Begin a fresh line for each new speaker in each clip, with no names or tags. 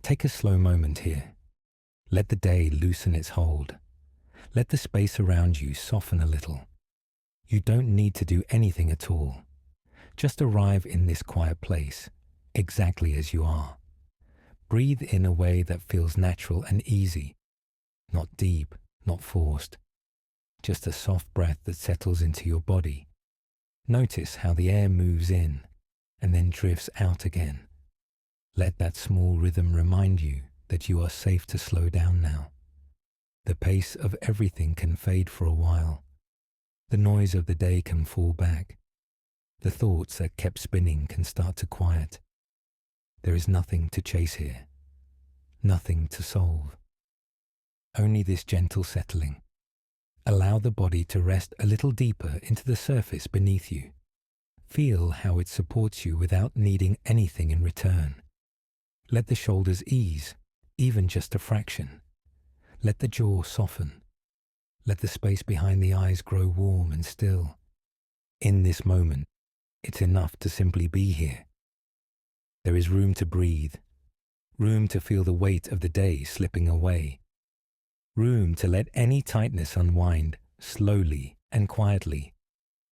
Take a slow moment here. Let the day loosen its hold. Let the space around you soften a little. You don't need to do anything at all. Just arrive in this quiet place, exactly as you are. Breathe in a way that feels natural and easy, not deep, not forced. Just a soft breath that settles into your body. Notice how the air moves in and then drifts out again. Let that small rhythm remind you that you are safe to slow down now. The pace of everything can fade for a while. The noise of the day can fall back. The thoughts that kept spinning can start to quiet. There is nothing to chase here, nothing to solve. Only this gentle settling. Allow the body to rest a little deeper into the surface beneath you. Feel how it supports you without needing anything in return. Let the shoulders ease, even just a fraction. Let the jaw soften. Let the space behind the eyes grow warm and still. In this moment, it's enough to simply be here. There is room to breathe, room to feel the weight of the day slipping away, room to let any tightness unwind slowly and quietly,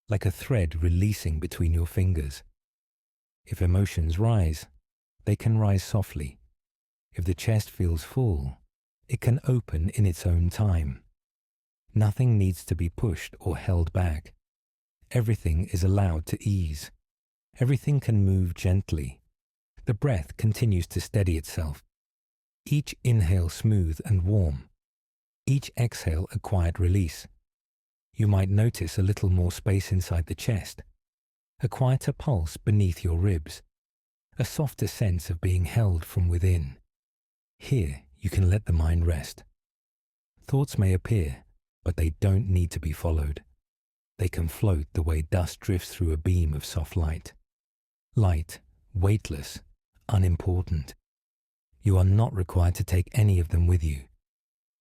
like a thread releasing between your fingers. If emotions rise, they can rise softly. If the chest feels full, it can open in its own time. Nothing needs to be pushed or held back. Everything is allowed to ease. Everything can move gently. The breath continues to steady itself. Each inhale smooth and warm. Each exhale a quiet release. You might notice a little more space inside the chest, a quieter pulse beneath your ribs, a softer sense of being held from within. Here, you can let the mind rest. Thoughts may appear, but they don't need to be followed. They can float the way dust drifts through a beam of soft light. Light, weightless, unimportant. You are not required to take any of them with you.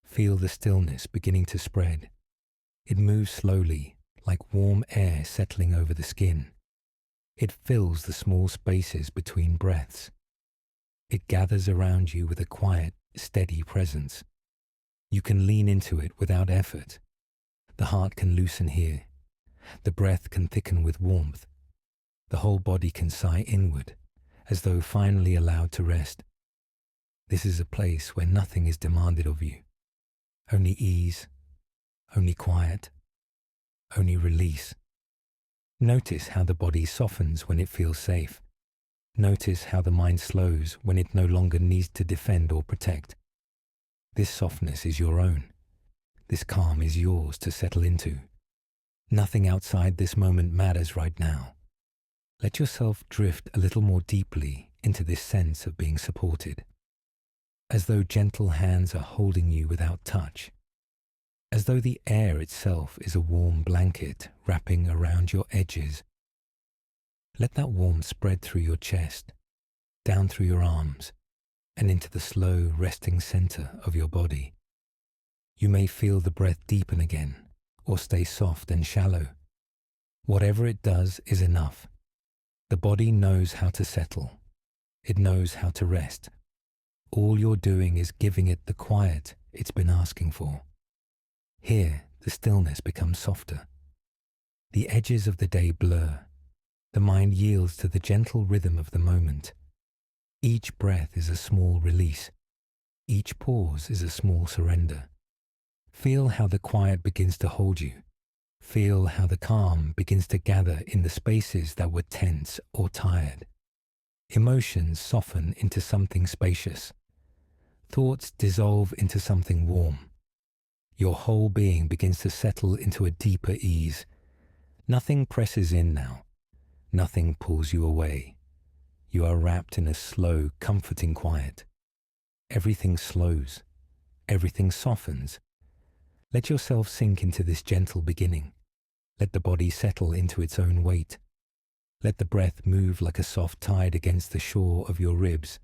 Feel the stillness beginning to spread. It moves slowly, like warm air settling over the skin. It fills the small spaces between breaths. It gathers around you with a quiet, steady presence. You can lean into it without effort. The heart can loosen here. The breath can thicken with warmth. The whole body can sigh inward, as though finally allowed to rest. This is a place where nothing is demanded of you. Only ease, only quiet, only release. Notice how the body softens when it feels safe. Notice how the mind slows when it no longer needs to defend or protect. This softness is your own. This calm is yours to settle into. Nothing outside this moment matters right now. Let yourself drift a little more deeply into this sense of being supported. As though gentle hands are holding you without touch. As though the air itself is a warm blanket wrapping around your edges. Let that warmth spread through your chest, down through your arms, and into the slow resting center of your body. You may feel the breath deepen again, or stay soft and shallow. Whatever it does is enough. The body knows how to settle. It knows how to rest. All you're doing is giving it the quiet it's been asking for. Here, the stillness becomes softer. The edges of the day blur. The mind yields to the gentle rhythm of the moment. Each breath is a small release. Each pause is a small surrender. Feel how the quiet begins to hold you. Feel how the calm begins to gather in the spaces that were tense or tired. Emotions soften into something spacious. Thoughts dissolve into something warm. Your whole being begins to settle into a deeper ease. Nothing presses in now. Nothing pulls you away. You are wrapped in a slow, comforting quiet. Everything slows. Everything softens. Let yourself sink into this gentle beginning. Let the body settle into its own weight. Let the breath move like a soft tide against the shore of your ribs.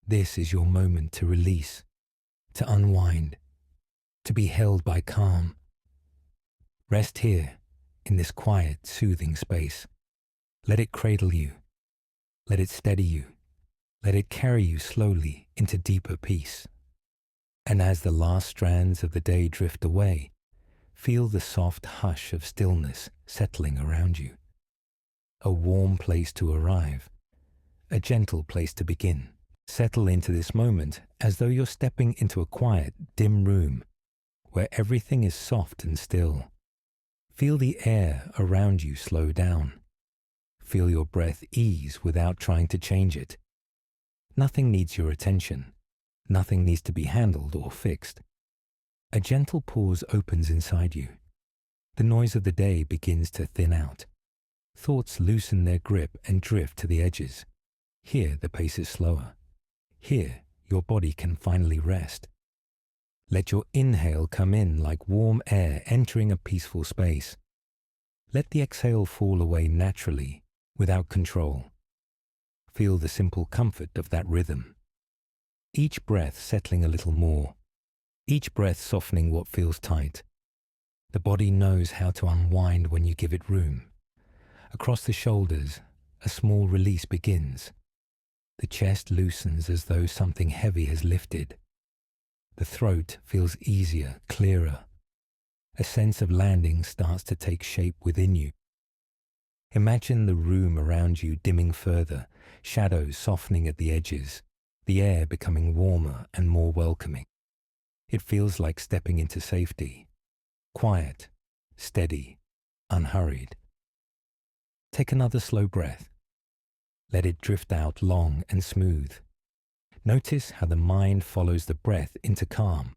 This is your moment to release, to unwind, to be held by calm. Rest here, in this quiet, soothing space. Let it cradle you. Let it steady you. Let it carry you slowly into deeper peace. And as the last strands of the day drift away, feel the soft hush of stillness settling around you. A warm place to arrive, a gentle place to begin. Settle into this moment as though you're stepping into a quiet, dim room where everything is soft and still. Feel the air around you slow down. Feel your breath ease without trying to change it. Nothing needs your attention. Nothing needs to be handled or fixed. A gentle pause opens inside you. The noise of the day begins to thin out. Thoughts loosen their grip and drift to the edges. Here the pace is slower. Here your body can finally rest. Let your inhale come in like warm air entering a peaceful space. Let the exhale fall away naturally, without control. Feel the simple comfort of that rhythm. Each breath settling a little more. Each breath softening what feels tight. The body knows how to unwind when you give it room. Across the shoulders, a small release begins. The chest loosens as though something heavy has lifted. The throat feels easier, clearer. A sense of landing starts to take shape within you. Imagine the room around you dimming further, shadows softening at the edges, the air becoming warmer and more welcoming. It feels like stepping into safety. Quiet, steady, unhurried. Take another slow breath. Let it drift out long and smooth. Notice how the mind follows the breath into calm.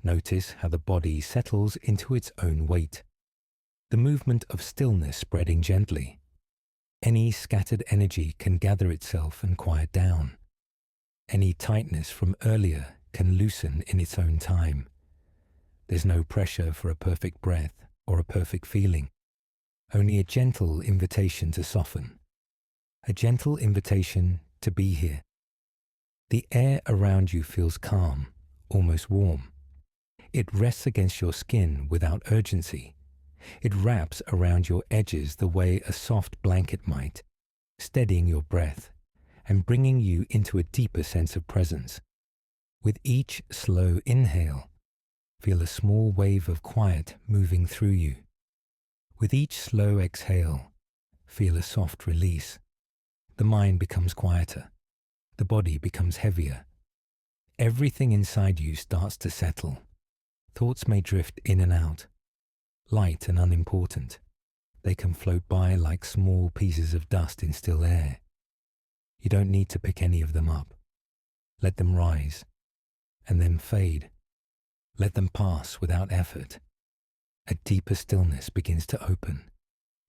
Notice how the body settles into its own weight. The movement of stillness spreading gently. Any scattered energy can gather itself and quiet down. Any tightness from earlier can loosen in its own time. There's no pressure for a perfect breath or a perfect feeling. Only a gentle invitation to soften. A gentle invitation to be here. The air around you feels calm, almost warm. It rests against your skin without urgency. It wraps around your edges the way a soft blanket might, steadying your breath and bringing you into a deeper sense of presence. With each slow inhale, feel a small wave of quiet moving through you. With each slow exhale, feel a soft release. The mind becomes quieter. The body becomes heavier. Everything inside you starts to settle. Thoughts may drift in and out, light and unimportant. They can float by like small pieces of dust in still air. You don't need to pick any of them up. Let them rise, and then fade. Let them pass without effort. A deeper stillness begins to open.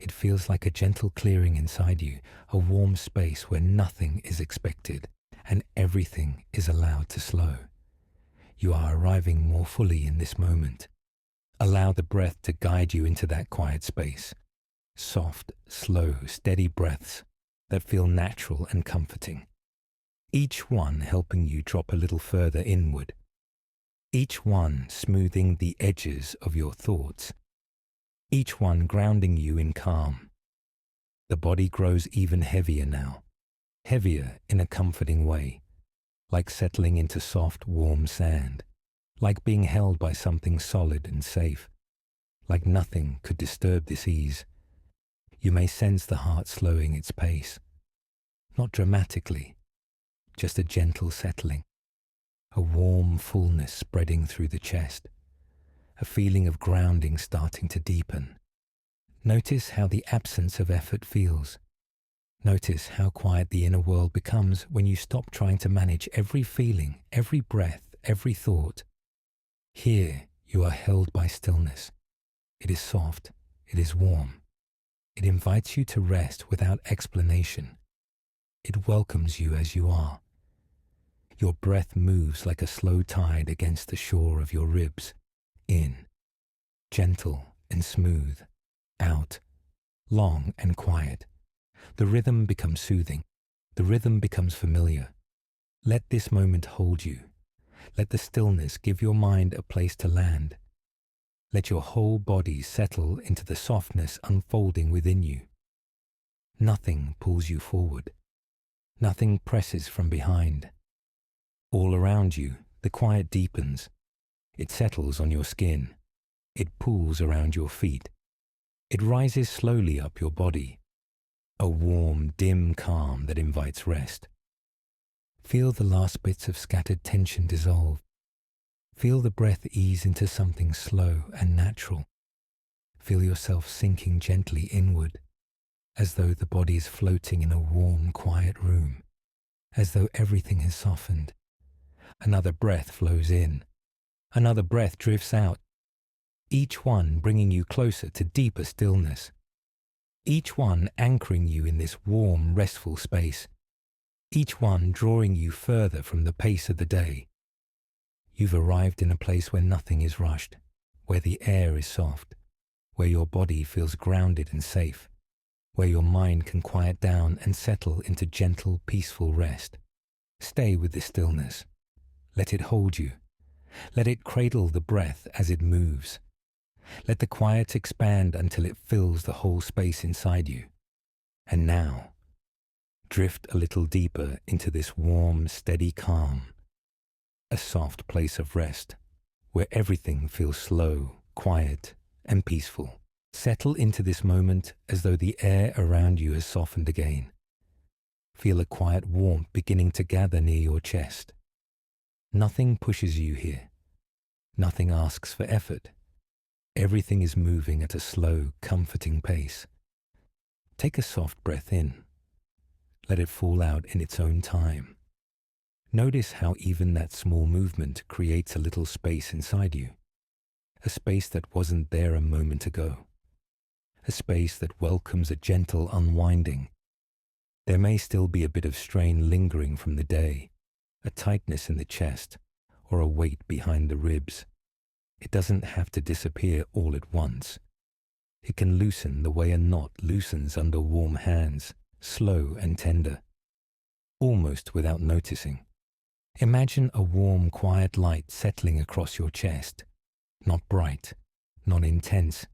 It feels like a gentle clearing inside you, a warm space where nothing is expected and everything is allowed to slow. You are arriving more fully in this moment. Allow the breath to guide you into that quiet space. Soft, slow, steady breaths that feel natural and comforting. Each one helping you drop a little further inward. Each one smoothing the edges of your thoughts. Each one grounding you in calm. The body grows even heavier now, heavier in a comforting way, like settling into soft, warm sand, like being held by something solid and safe, like nothing could disturb this ease. You may sense the heart slowing its pace, not dramatically, just a gentle settling, a warm fullness spreading through the chest, a feeling of grounding starting to deepen. Notice how the absence of effort feels. Notice how quiet the inner world becomes when you stop trying to manage every feeling, every breath, every thought. Here you are held by stillness. It is soft, it is warm. It invites you to rest without explanation. It welcomes you as you are. Your breath moves like a slow tide against the shore of your ribs. In, gentle and smooth. Out, long and quiet. The rhythm becomes soothing. The rhythm becomes familiar. Let this moment hold you. Let the stillness give your mind a place to land. Let your whole body settle into the softness unfolding within you. Nothing pulls you forward. Nothing presses from behind. All around you, the quiet deepens. It settles on your skin. It pools around your feet. It rises slowly up your body. A warm, dim calm that invites rest. Feel the last bits of scattered tension dissolve. Feel the breath ease into something slow and natural. Feel yourself sinking gently inward, as though the body is floating in a warm, quiet room, as though everything has softened. Another breath flows in. Another breath drifts out, each one bringing you closer to deeper stillness. Each one anchoring you in this warm, restful space. Each one drawing you further from the pace of the day. You've arrived in a place where nothing is rushed, where the air is soft, where your body feels grounded and safe, where your mind can quiet down and settle into gentle, peaceful rest. Stay with the stillness. Let it hold you. Let it cradle the breath as it moves. Let the quiet expand until it fills the whole space inside you. And now, drift a little deeper into this warm, steady calm. A soft place of rest, where everything feels slow, quiet, and peaceful. Settle into this moment as though the air around you has softened again. Feel a quiet warmth beginning to gather near your chest. Nothing pushes you here. Nothing asks for effort. Everything is moving at a slow, comforting pace. Take a soft breath in. Let it fall out in its own time. Notice how even that small movement creates a little space inside you. A space that wasn't there a moment ago. A space that welcomes a gentle unwinding. There may still be a bit of strain lingering from the day, a tightness in the chest, or a weight behind the ribs. It doesn't have to disappear all at once. It can loosen the way a knot loosens under warm hands, slow and tender, almost without noticing. Imagine a warm, quiet light settling across your chest. Not bright, not intense.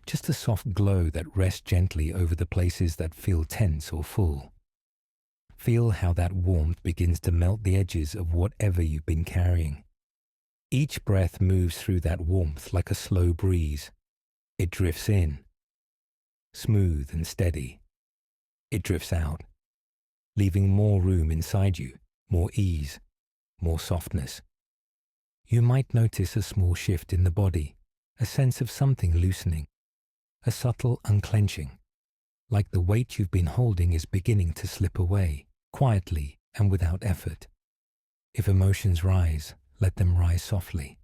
Just a soft glow that rests gently over the places that feel tense or full. Feel how that warmth begins to melt the edges of whatever you've been carrying. Each breath moves through that warmth like a slow breeze. It drifts in, smooth and steady. It drifts out, leaving more room inside you, more ease, more softness. You might notice a small shift in the body, a sense of something loosening, a subtle unclenching, like the weight you've been holding is beginning to slip away, quietly and without effort. If emotions rise, let them rise softly.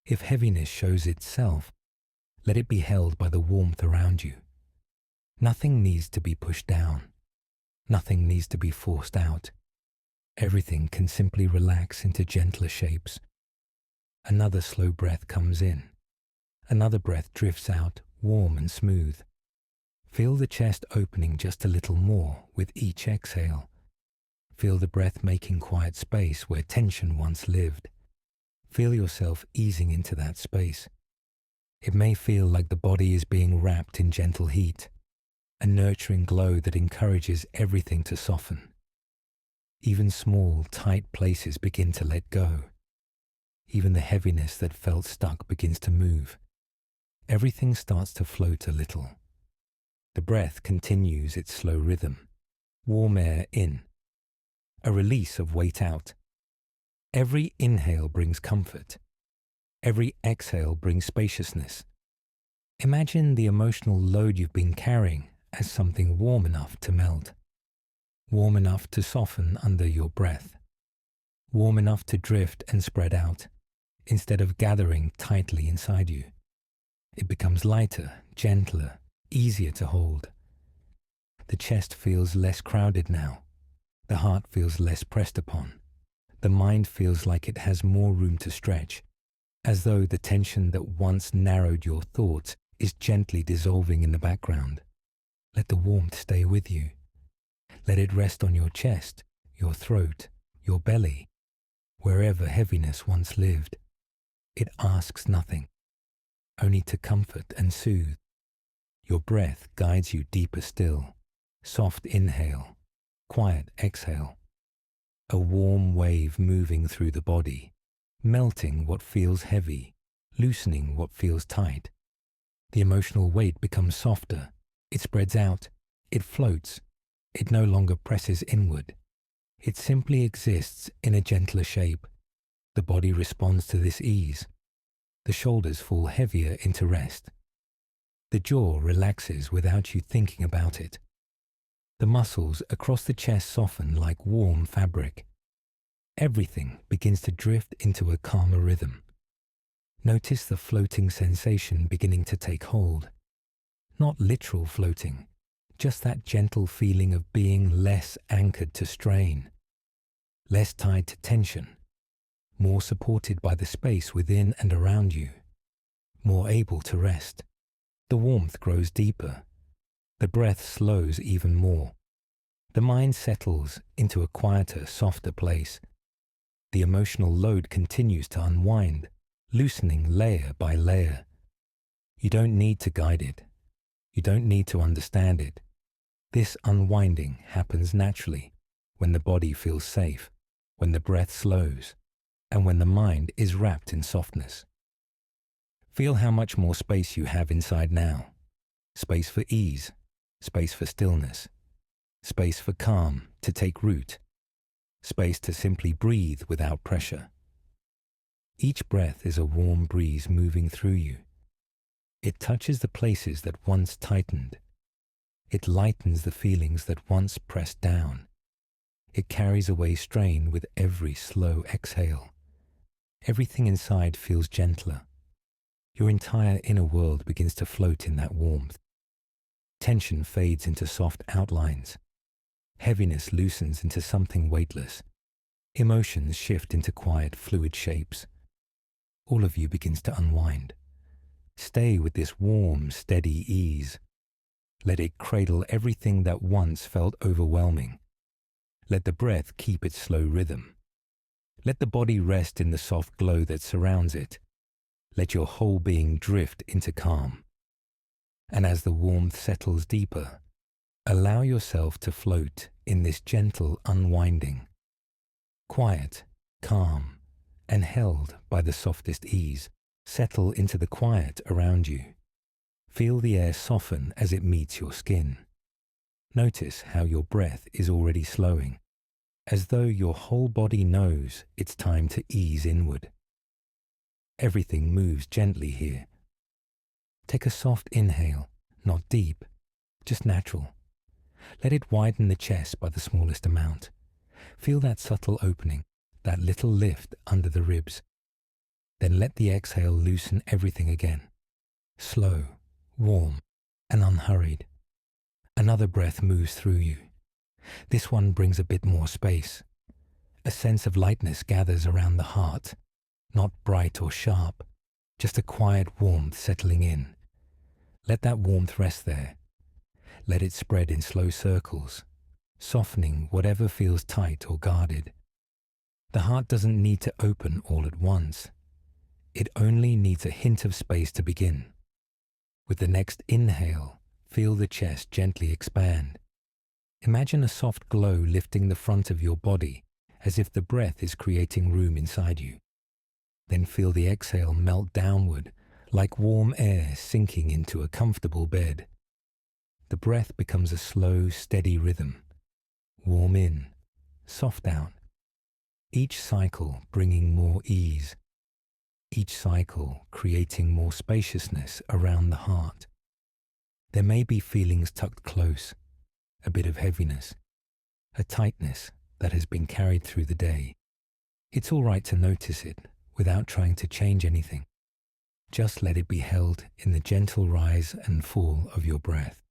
If heaviness shows itself, let it be held by the warmth around you. Nothing needs to be pushed down. Nothing needs to be forced out. Everything can simply relax into gentler shapes. Another slow breath comes in. Another breath drifts out, warm and smooth. Feel the chest opening just a little more with each exhale. Feel the breath making quiet space where tension once lived. Feel yourself easing into that space. It may feel like the body is being wrapped in gentle heat, a nurturing glow that encourages everything to soften. Even small, tight places begin to let go. Even the heaviness that felt stuck begins to move. Everything starts to float a little. The breath continues its slow rhythm. Warm air in. A release of weight out. Every inhale brings comfort. Every exhale brings spaciousness. Imagine the emotional load you've been carrying as something warm enough to melt. Warm enough to soften under your breath. Warm enough to drift and spread out, instead of gathering tightly inside you. It becomes lighter, gentler, easier to hold. The chest feels less crowded now. The heart feels less pressed upon. The mind feels like it has more room to stretch, as though the tension that once narrowed your thoughts is gently dissolving in the background. Let the warmth stay with you. Let it rest on your chest, your throat, your belly, wherever heaviness once lived. It asks nothing, only to comfort and soothe. Your breath guides you deeper still. Soft inhale, quiet exhale. A warm wave moving through the body, melting what feels heavy, loosening what feels tight. The emotional weight becomes softer. It spreads out. It floats. It no longer presses inward. It simply exists in a gentler shape. The body responds to this ease. The shoulders fall heavier into rest. The jaw relaxes without you thinking about it. The muscles across the chest soften like warm fabric. Everything begins to drift into a calmer rhythm. Notice the floating sensation beginning to take hold. Not literal floating, just that gentle feeling of being less anchored to strain, less tied to tension, more supported by the space within and around you, more able to rest. The warmth grows deeper. The breath slows even more. The mind settles into a quieter, softer place. The emotional load continues to unwind, loosening layer by layer. You don't need to guide it. You don't need to understand it. This unwinding happens naturally when the body feels safe, when the breath slows, and when the mind is wrapped in softness. Feel how much more space you have inside now. Space for ease, space for stillness, space for calm to take root, space to simply breathe without pressure. Each breath is a warm breeze moving through you. It touches the places that once tightened. It lightens the feelings that once pressed down. It carries away strain with every slow exhale. Everything inside feels gentler. Your entire inner world begins to float in that warmth. Tension fades into soft outlines. Heaviness loosens into something weightless. Emotions shift into quiet, fluid shapes. All of you begins to unwind. Stay with this warm, steady ease. Let it cradle everything that once felt overwhelming. Let the breath keep its slow rhythm. Let the body rest in the soft glow that surrounds it. Let your whole being drift into calm. And as the warmth settles deeper, allow yourself to float in this gentle unwinding. Quiet, calm, and held by the softest ease, settle into the quiet around you. Feel the air soften as it meets your skin. Notice how your breath is already slowing, as though your whole body knows it's time to ease inward. Everything moves gently here. Take a soft inhale, not deep, just natural. Let it widen the chest by the smallest amount. Feel that subtle opening, that little lift under the ribs. Then let the exhale loosen everything again. Slow, warm, and unhurried. Another breath moves through you. This one brings a bit more space. A sense of lightness gathers around the heart, not bright or sharp, just a quiet warmth settling in. Let that warmth rest there. Let it spread in slow circles, softening whatever feels tight or guarded. The heart doesn't need to open all at once. It only needs a hint of space to begin. With the next inhale, feel the chest gently expand. Imagine a soft glow lifting the front of your body as if the breath is creating room inside you. Then feel the exhale melt downward like warm air sinking into a comfortable bed. The breath becomes a slow, steady rhythm. Warm in, soft out. Each cycle bringing more ease. Each cycle creating more spaciousness around the heart. There may be feelings tucked close, a bit of heaviness, a tightness that has been carried through the day. It's all right to notice it without trying to change anything. Just let it be held in the gentle rise and fall of your breath.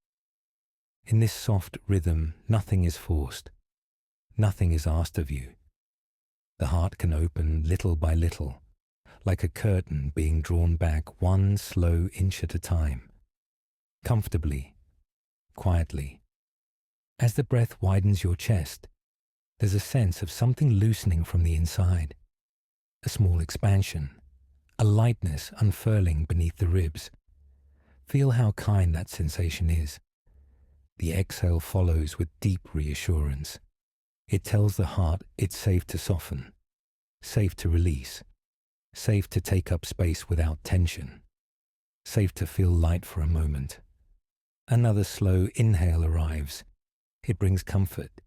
In this soft rhythm, nothing is forced. Nothing is asked of you. The heart can open little by little, like a curtain being drawn back one slow inch at a time. Comfortably, quietly. As the breath widens your chest, there's a sense of something loosening from the inside. A small expansion, a lightness unfurling beneath the ribs. Feel how kind that sensation is. The exhale follows with deep reassurance. It tells the heart it's safe to soften, safe to release, safe to take up space without tension, safe to feel light for a moment. Another slow inhale arrives. It brings comfort.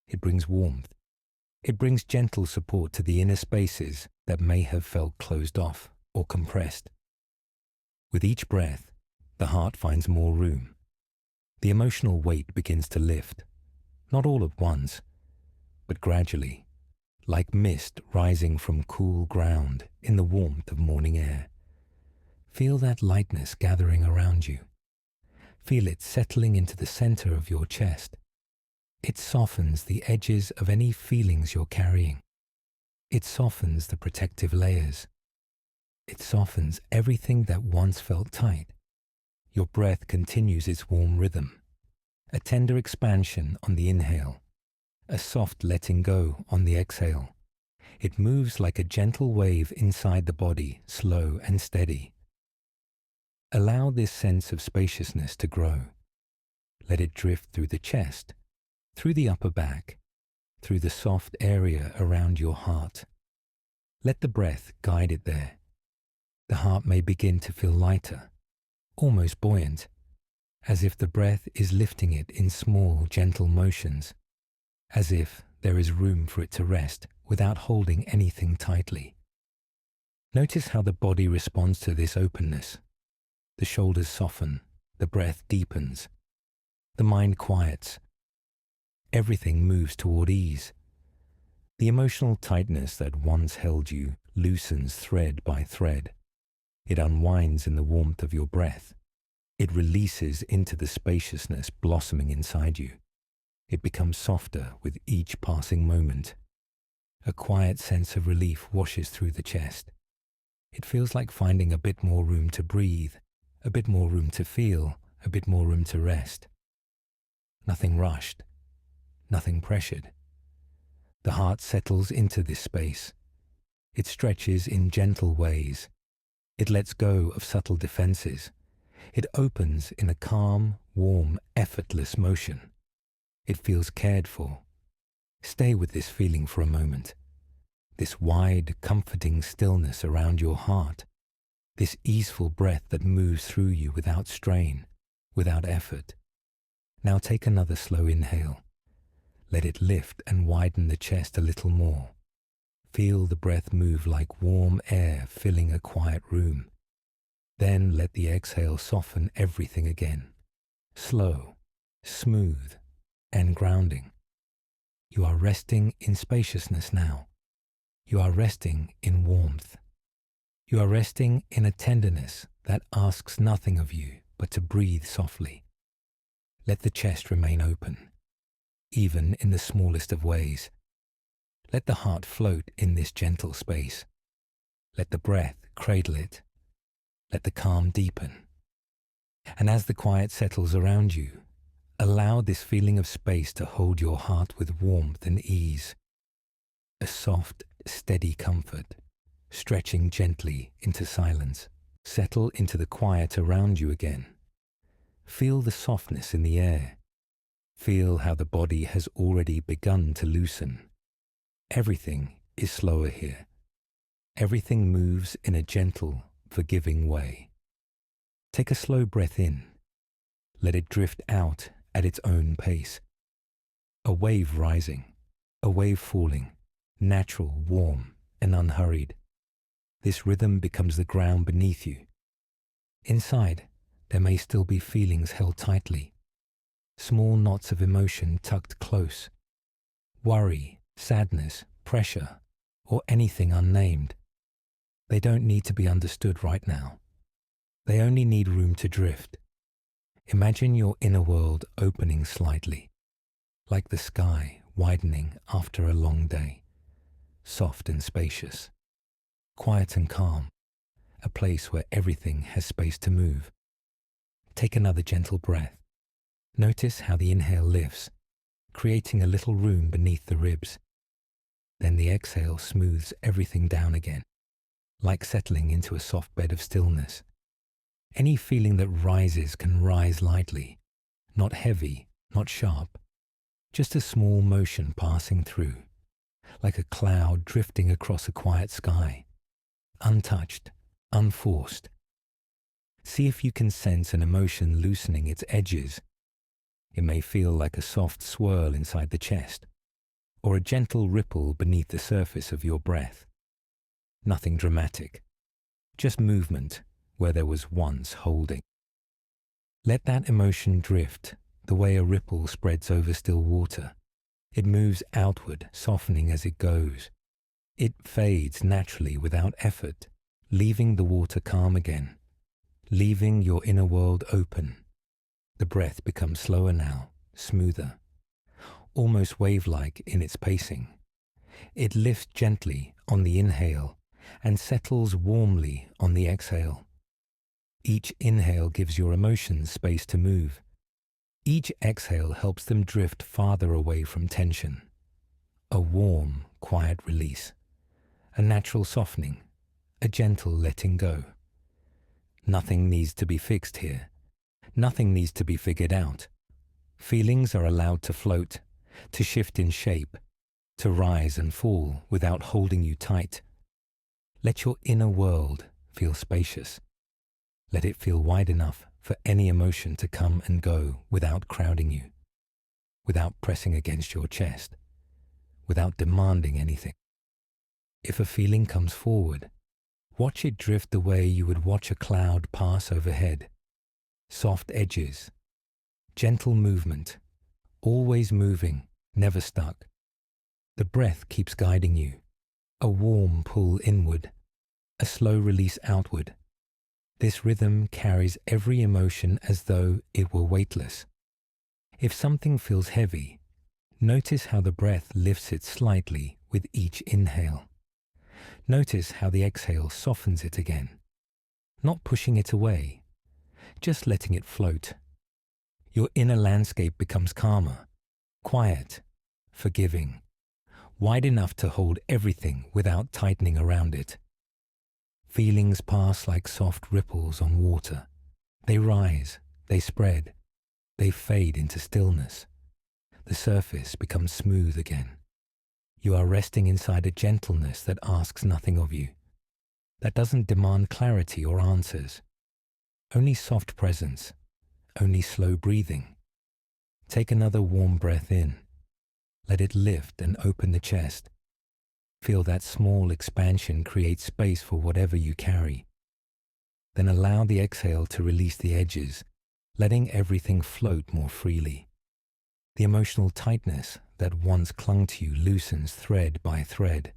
It brings warmth. It brings gentle support to the inner spaces that may have felt closed off or compressed. With each breath, the heart finds more room. The emotional weight begins to lift, not all at once, but gradually, like mist rising from cool ground in the warmth of morning air. Feel that lightness gathering around you. Feel it settling into the center of your chest. It softens the edges of any feelings you're carrying. It softens the protective layers. It softens everything that once felt tight. Your breath continues its warm rhythm, a tender expansion on the inhale, a soft letting go on the exhale. It moves like a gentle wave inside the body, slow and steady. Allow this sense of spaciousness to grow. Let it drift through the chest, through the upper back, through the soft area around your heart. Let the breath guide it there. The heart may begin to feel lighter, almost buoyant, as if the breath is lifting it in small, gentle motions, as if there is room for it to rest without holding anything tightly. Notice how the body responds to this openness. The shoulders soften, the breath deepens, the mind quiets. Everything moves toward ease. The emotional tightness that once held you loosens thread by thread. It unwinds in the warmth of your breath. It releases into the spaciousness blossoming inside you. It becomes softer with each passing moment. A quiet sense of relief washes through the chest. It feels like finding a bit more room to breathe, a bit more room to feel, a bit more room to rest. Nothing rushed, nothing pressured. The heart settles into this space. It stretches in gentle ways. It lets go of subtle defenses. It opens in a calm, warm, effortless motion. It feels cared for. Stay with this feeling for a moment. This wide, comforting stillness around your heart. This easeful breath that moves through you without strain, without effort. Now take another slow inhale. Let it lift and widen the chest a little more. Feel the breath move like warm air filling a quiet room. Then let the exhale soften everything again. Slow, smooth, and grounding. You are resting in spaciousness now. You are resting in warmth. You are resting in a tenderness that asks nothing of you but to breathe softly. Let the chest remain open, even in the smallest of ways. Let the heart float in this gentle space. Let the breath cradle it. Let the calm deepen. And as the quiet settles around you, allow this feeling of space to hold your heart with warmth and ease. A soft, steady comfort, stretching gently into silence. Settle into the quiet around you again. Feel the softness in the air. Feel how the body has already begun to loosen. Everything is slower here. Everything moves in a gentle, forgiving way. Take a slow breath in. Let it drift out at its own pace. A wave rising, a wave falling, natural, warm, and unhurried. This rhythm becomes the ground beneath you. Inside, there may still be feelings held tightly. Small knots of emotion tucked close. Worry, sadness, pressure, or anything unnamed. They don't need to be understood right now. They only need room to drift. Imagine your inner world opening slightly, like the sky widening after a long day, soft and spacious, quiet and calm, a place where everything has space to move. Take another gentle breath. Notice how the inhale lifts, creating a little room beneath the ribs. Then the exhale smooths everything down again, like settling into a soft bed of stillness. Any feeling that rises can rise lightly, not heavy, not sharp, just a small motion passing through, like a cloud drifting across a quiet sky, untouched, unforced. See if you can sense an emotion loosening its edges. It may feel like a soft swirl inside the chest, or a gentle ripple beneath the surface of your breath. Nothing dramatic, just movement where there was once holding. Let that emotion drift the way a ripple spreads over still water. It moves outward, softening as it goes. It fades naturally without effort, leaving the water calm again, leaving your inner world open. The breath becomes slower now, smoother, almost wave-like in its pacing. It lifts gently on the inhale and settles warmly on the exhale. Each inhale gives your emotions space to move. Each exhale helps them drift farther away from tension. A warm, quiet release, a natural softening, a gentle letting go. Nothing needs to be fixed here. Nothing needs to be figured out. Feelings are allowed to float, to shift in shape, to rise and fall without holding you tight. Let your inner world feel spacious. Let it feel wide enough for any emotion to come and go without crowding you, without pressing against your chest, without demanding anything. If a feeling comes forward, watch it drift the way you would watch a cloud pass overhead. Soft edges, gentle movement, always moving, never stuck. The breath keeps guiding you, a warm pull inward, a slow release outward. This rhythm carries every emotion as though it were weightless. If something feels heavy, notice how the breath lifts it slightly with each inhale. Notice how the exhale softens it again, not pushing it away, just letting it float. Your inner landscape becomes calmer, quiet, forgiving, wide enough to hold everything without tightening around it. Feelings pass like soft ripples on water. They rise, they spread, they fade into stillness. The surface becomes smooth again. You are resting inside a gentleness that asks nothing of you, that doesn't demand clarity or answers. Only soft presence, only slow breathing. Take another warm breath in. Let it lift and open the chest. Feel that small expansion create space for whatever you carry. Then allow the exhale to release the edges, letting everything float more freely. The emotional tightness that once clung to you loosens thread by thread.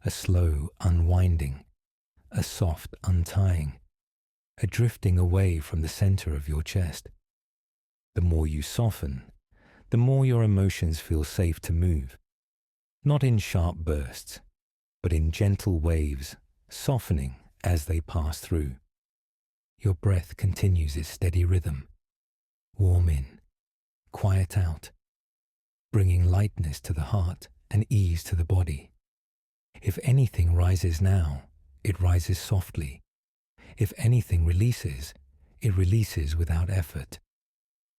A slow unwinding, a soft untying, a drifting away from the center of your chest. The more you soften, the more your emotions feel safe to move. Not in sharp bursts, but in gentle waves, softening as they pass through. Your breath continues its steady rhythm. Warm in, quiet out, bringing lightness to the heart and ease to the body. If anything rises now, it rises softly. If anything releases, it releases without effort.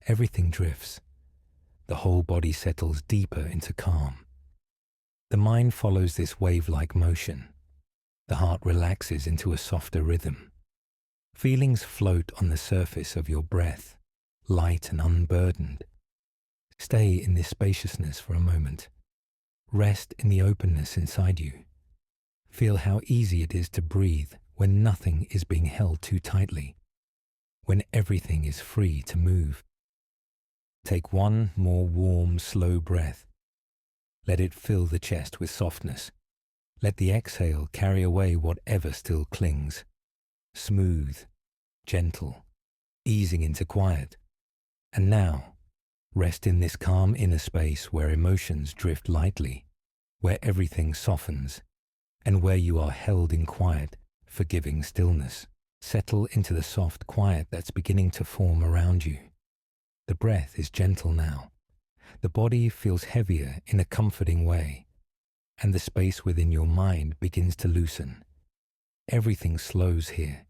Everything drifts. The whole body settles deeper into calm. The mind follows this wave-like motion. The heart relaxes into a softer rhythm. Feelings float on the surface of your breath, light and unburdened. Stay in this spaciousness for a moment. Rest in the openness inside you. Feel how easy it is to breathe when nothing is being held too tightly, when everything is free to move. Take one more warm, slow breath. Let it fill the chest with softness. Let the exhale carry away whatever still clings. Smooth, gentle, easing into quiet. And now, rest in this calm inner space where emotions drift lightly, where everything softens, and where you are held in quiet, forgiving stillness. Settle into the soft quiet that's beginning to form around you. The breath is gentle now. The body feels heavier in a comforting way, and the space within your mind begins to loosen. Everything slows here.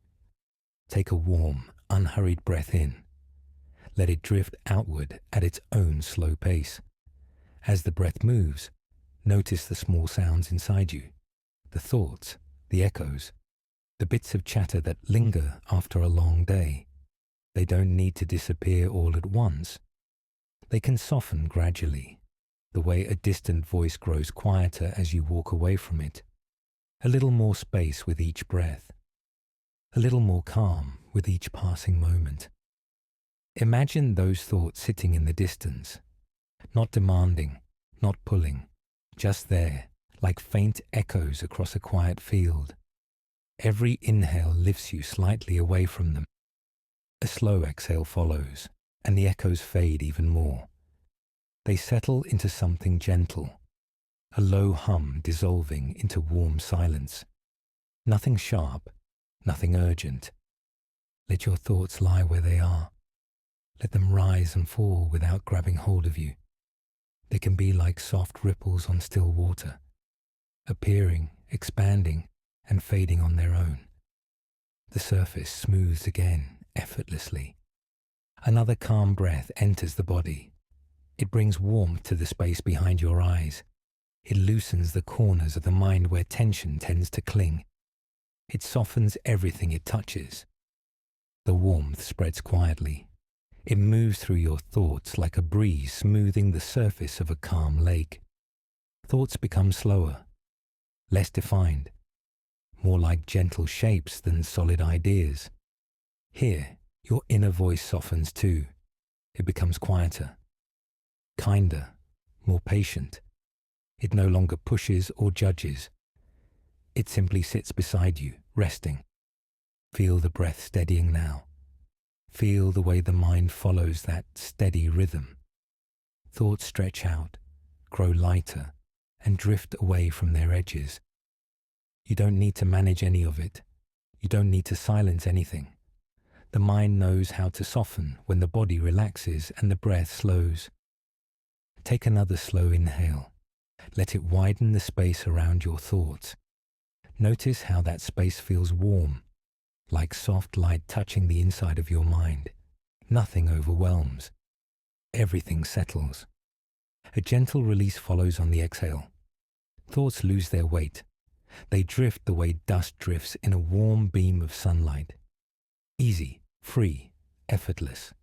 Take a warm, unhurried breath in. Let it drift outward at its own slow pace. As the breath moves, notice the small sounds inside you, the thoughts, the echoes, the bits of chatter that linger after a long day. They don't need to disappear all at once. They can soften gradually, the way a distant voice grows quieter as you walk away from it. A little more space with each breath. A little more calm with each passing moment. Imagine those thoughts sitting in the distance, not demanding, not pulling, just there, like faint echoes across a quiet field. Every inhale lifts you slightly away from them. A slow exhale follows, and the echoes fade even more. They settle into something gentle, a low hum dissolving into warm silence. Nothing sharp, nothing urgent. Let your thoughts lie where they are. Let them rise and fall without grabbing hold of you. They can be like soft ripples on still water, appearing, expanding, and fading on their own. The surface smooths again, effortlessly. Another calm breath enters the body. It brings warmth to the space behind your eyes. It loosens the corners of the mind where tension tends to cling. It softens everything it touches. The warmth spreads quietly. It moves through your thoughts like a breeze smoothing the surface of a calm lake. Thoughts become slower, less defined, more like gentle shapes than solid ideas. Here, your inner voice softens too. It becomes quieter, kinder, more patient. It no longer pushes or judges. It simply sits beside you, resting. Feel the breath steadying now. Feel the way the mind follows that steady rhythm. Thoughts stretch out, grow lighter, and drift away from their edges. You don't need to manage any of it. You don't need to silence anything. The mind knows how to soften when the body relaxes and the breath slows. Take another slow inhale. Let it widen the space around your thoughts. Notice how that space feels warm, like soft light touching the inside of your mind. Nothing overwhelms. Everything settles. A gentle release follows on the exhale. Thoughts lose their weight. They drift the way dust drifts in a warm beam of sunlight. Easy, free, effortless.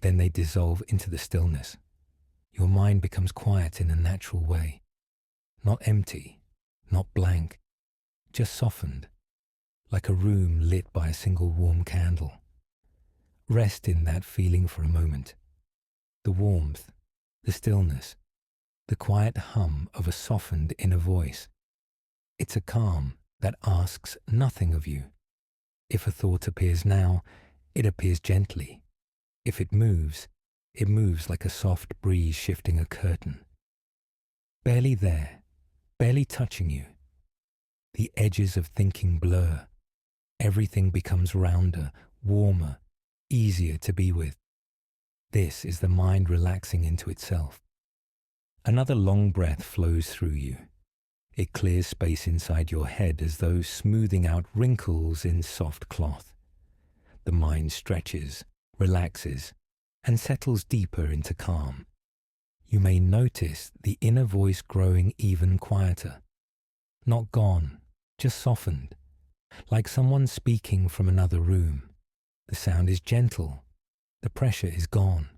Then they dissolve into the stillness. Your mind becomes quiet in a natural way. Not empty, not blank, just softened, like a room lit by a single warm candle. Rest in that feeling for a moment. The warmth, the stillness, the quiet hum of a softened inner voice. It's a calm that asks nothing of you. If a thought appears now, it appears gently. If it moves like a soft breeze shifting a curtain. Barely there, barely touching you. The edges of thinking blur. Everything becomes rounder, warmer, easier to be with. This is the mind relaxing into itself. Another long breath flows through you. It clears space inside your head as though smoothing out wrinkles in soft cloth. The mind stretches, relaxes, and settles deeper into calm. You may notice the inner voice growing even quieter. Not gone, just softened, like someone speaking from another room. The sound is gentle. The pressure is gone.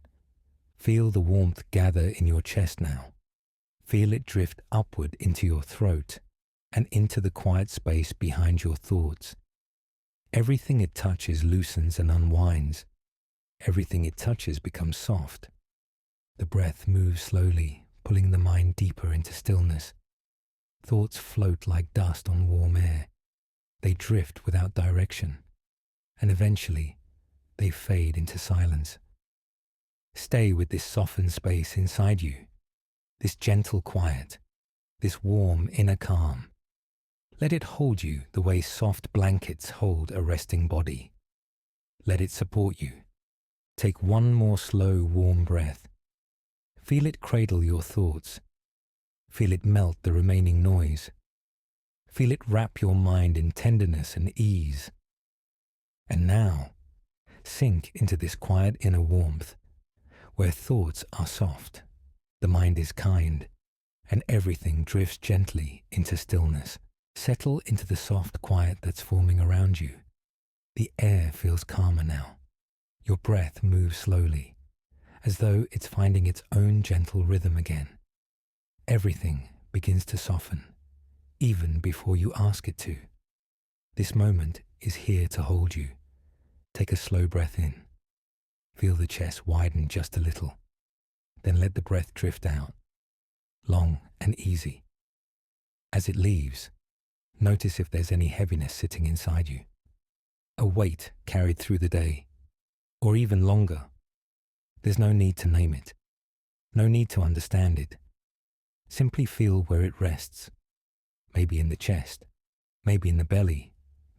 Feel the warmth gather in your chest now. Feel it drift upward into your throat and into the quiet space behind your thoughts. Everything it touches loosens and unwinds. Everything it touches becomes soft. The breath moves slowly, pulling the mind deeper into stillness. Thoughts float like dust on warm air. They drift without direction, and eventually they fade into silence. Stay with this softened space inside you, this gentle quiet, this warm inner calm. Let it hold you the way soft blankets hold a resting body. Let it support you. Take one more slow, warm breath. Feel it cradle your thoughts. Feel it melt the remaining noise. Feel it wrap your mind in tenderness and ease. And now, sink into this quiet inner warmth, where thoughts are soft, The mind is kind, and everything drifts gently into stillness. Settle into the soft quiet that's forming around you. The air feels calmer now. Your breath moves slowly, as though it's finding its own gentle rhythm again. Everything begins to soften, even before you ask it to. This moment is here to hold you. Take a slow breath in. Feel the chest widen just a little. Then let the breath drift out, long and easy. As it leaves, notice if there's any heaviness sitting inside you. A weight carried through the day, or even longer. There's no need to name it. No need to understand it. Simply feel where it rests. Maybe in the chest, maybe in the belly,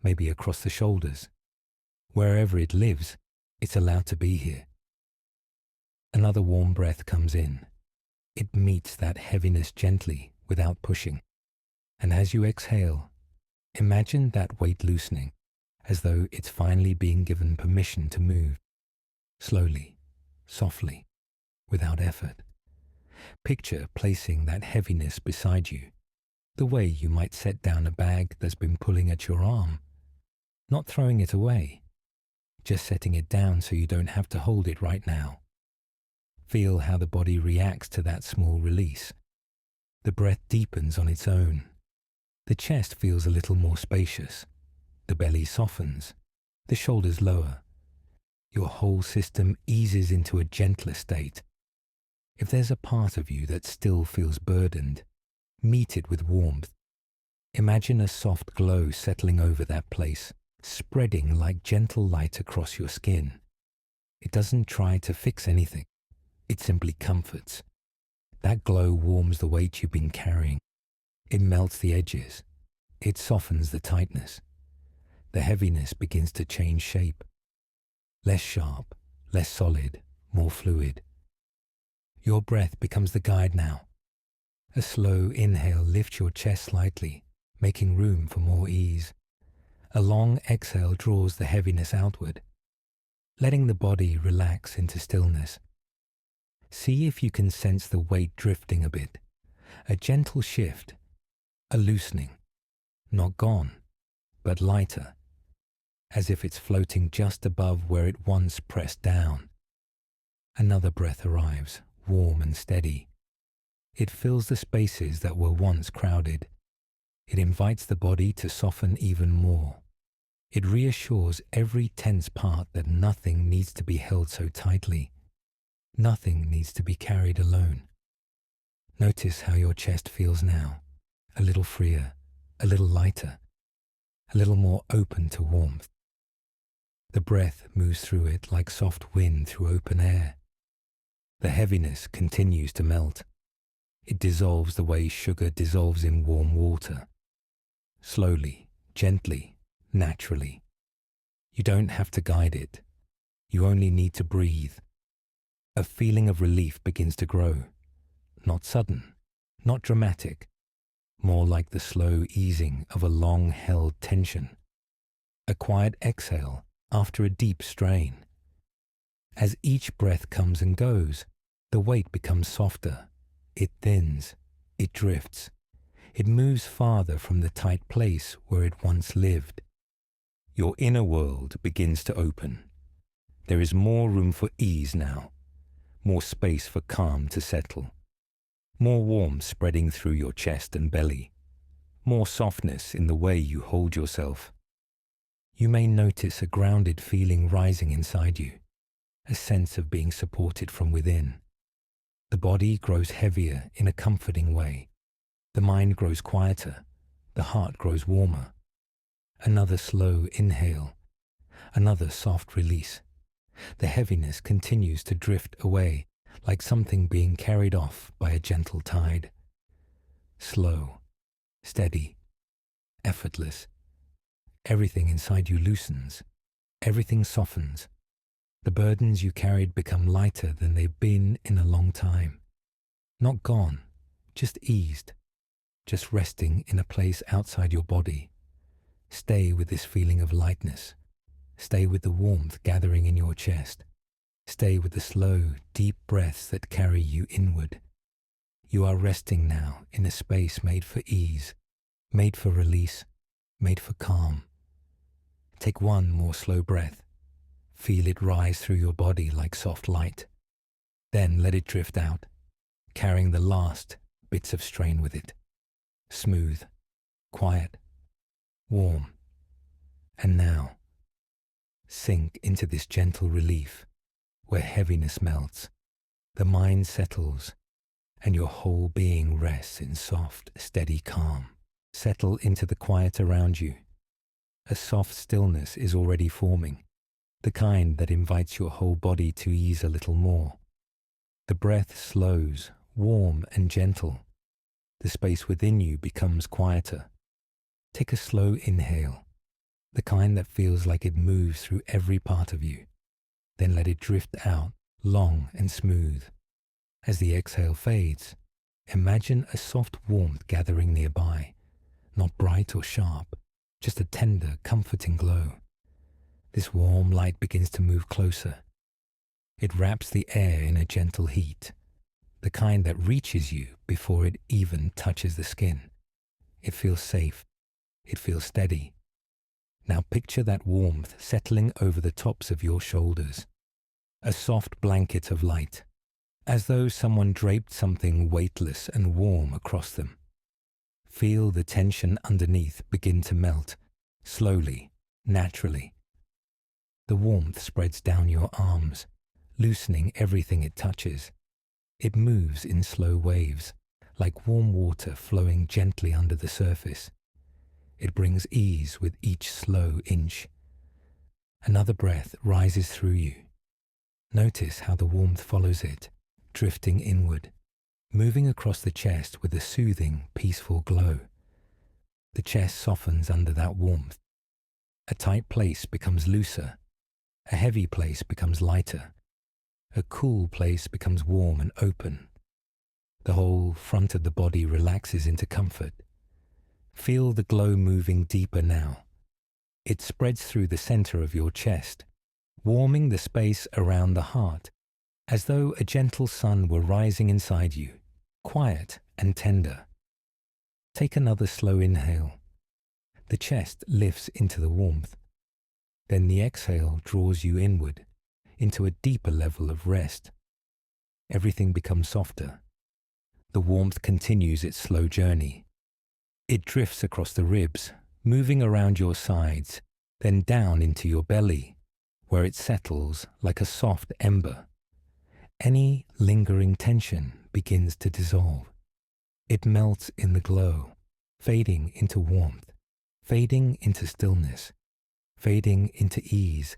maybe across the shoulders. Wherever it lives, it's allowed to be here. Another warm breath comes in. It meets that heaviness gently without pushing. And as you exhale, imagine that weight loosening, as though it's finally being given permission to move. Slowly, softly, without effort. Picture placing that heaviness beside you, the way you might set down a bag that's been pulling at your arm. Not throwing it away, just setting it down so you don't have to hold it right now. Feel how the body reacts to that small release. The breath deepens on its own. The chest feels a little more spacious. The belly softens. The shoulders lower. Your whole system eases into a gentler state. If there's a part of you that still feels burdened, meet it with warmth. Imagine a soft glow settling over that place, spreading like gentle light across your skin. It doesn't try to fix anything. It simply comforts. That glow warms the weight you've been carrying. It melts the edges. It softens the tightness. The heaviness begins to change shape. Less sharp, less solid, more fluid. Your breath becomes the guide now. A slow inhale lifts your chest slightly, making room for more ease. A long exhale draws the heaviness outward, letting the body relax into stillness. See if you can sense the weight drifting a bit. A gentle shift, a loosening. Not gone, but lighter, as if it's floating just above where it once pressed down. Another breath arrives, warm and steady. It fills the spaces that were once crowded. It invites the body to soften even more. It reassures every tense part that nothing needs to be held so tightly. Nothing needs to be carried alone. Notice how your chest feels now, a little freer, a little lighter, a little more open to warmth. The breath moves through it like soft wind through open air. The heaviness continues to melt. It dissolves the way sugar dissolves in warm water. Slowly, gently, naturally. You don't have to guide it. You only need to breathe. A feeling of relief begins to grow. Not sudden, not dramatic, more like the slow easing of a long-held tension. A quiet exhale after a deep strain. As each breath comes and goes, the weight becomes softer. It thins. It drifts. It moves farther from the tight place where it once lived. Your inner world begins to open. There is more room for ease now. More space for calm to settle. More warmth spreading through your chest and belly. More softness in the way you hold yourself. You may notice a grounded feeling rising inside you, a sense of being supported from within. The body grows heavier in a comforting way. The mind grows quieter. The heart grows warmer. Another slow inhale. Another soft release. The heaviness continues to drift away like something being carried off by a gentle tide. Slow, steady, effortless. Everything inside you loosens. Everything softens. The burdens you carried become lighter than they've been in a long time. Not gone, just eased. Just resting in a place outside your body. Stay with this feeling of lightness. Stay with the warmth gathering in your chest. Stay with the slow, deep breaths that carry you inward. You are resting now in a space made for ease, made for release, made for calm. Take one more slow breath. Feel it rise through your body like soft light. Then let it drift out, carrying the last bits of strain with it. Smooth, quiet, warm. And now, sink into this gentle relief where heaviness melts, the mind settles, and your whole being rests in soft, steady calm. Settle into the quiet around you. A soft stillness is already forming, the kind that invites your whole body to ease a little more. The breath slows, warm and gentle. The space within you becomes quieter. Take a slow inhale, the kind that feels like it moves through every part of you. Then let it drift out, long and smooth. As the exhale fades, imagine a soft warmth gathering nearby, not bright or sharp, just a tender, comforting glow. This warm light begins to move closer. It wraps the air in a gentle heat, the kind that reaches you before it even touches the skin. It feels safe. It feels steady. Now picture that warmth settling over the tops of your shoulders, a soft blanket of light, as though someone draped something weightless and warm across them. Feel the tension underneath begin to melt, slowly, naturally. The warmth spreads down your arms, loosening everything it touches. It moves in slow waves, like warm water flowing gently under the surface. It brings ease with each slow inch. Another breath rises through you. Notice how the warmth follows it, drifting inward, moving across the chest with a soothing, peaceful glow. The chest softens under that warmth. A tight place becomes looser. A heavy place becomes lighter. A cool place becomes warm and open. The whole front of the body relaxes into comfort. Feel the glow moving deeper now. It spreads through the center of your chest, warming the space around the heart, as though a gentle sun were rising inside you, quiet and tender. Take another slow inhale. The chest lifts into the warmth. Then the exhale draws you inward, into a deeper level of rest. Everything becomes softer. The warmth continues its slow journey. It drifts across the ribs, moving around your sides, then down into your belly, where it settles like a soft ember. Any lingering tension begins to dissolve. It melts in the glow, fading into warmth, fading into stillness, fading into ease.